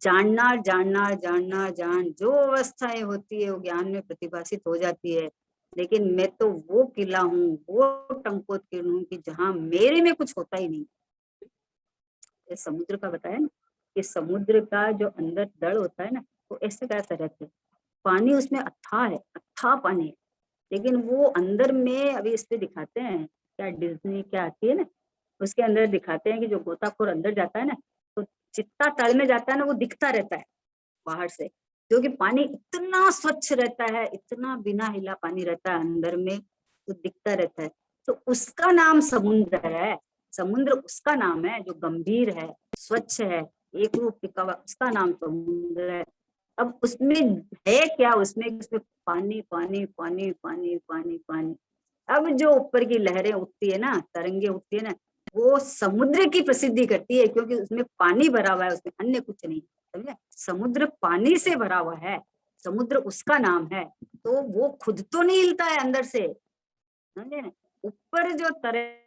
जानना जानना जानना जान, जो अवस्थाएं होती है वो ज्ञान में प्रतिभाषित हो जाती है। लेकिन मैं तो वो किला हूँ, वो टंकोत्कीर्ण हूँ कि जहाँ मेरे में कुछ होता ही नहीं। समुद्र का बताया ना कि समुद्र का जो अंदर दड़ होता है ना, वो ऐसे कैसा रहता है, पानी उसमें अथाह है, अथाह पानी है, लेकिन वो अंदर में, अभी इस पे दिखाते हैं क्या, डिज्नी क्या आती है ना, उसके अंदर दिखाते हैं कि जो गोताखोर अंदर जाता है ना, तो जितना तल में जाता है ना वो दिखता रहता है बाहर से, क्योंकि पानी इतना स्वच्छ रहता है, इतना बिना हिला पानी रहता है अंदर में, तो दिखता रहता है। तो उसका नाम समुद्र है। समुद्र उसका नाम है जो गंभीर है, स्वच्छ है, एक रूप टिका हुआ, उसका नाम समुद्र है। अब उसमें है क्या, उसमें पानी पानी पानी पानी पानी पानी। अब जो ऊपर की लहरें उठती है ना, तरंगे उठती है ना, वो समुद्र की प्रसिद्धि करती है, क्योंकि उसमें पानी भरा हुआ है, उसमें अन्य कुछ नहीं। समझे, समुद्र पानी से भरा हुआ है, समुद्र उसका नाम है। तो वो खुद तो नहीं हिलता है अंदर से, समझे ना, ऊपर जो तरंगे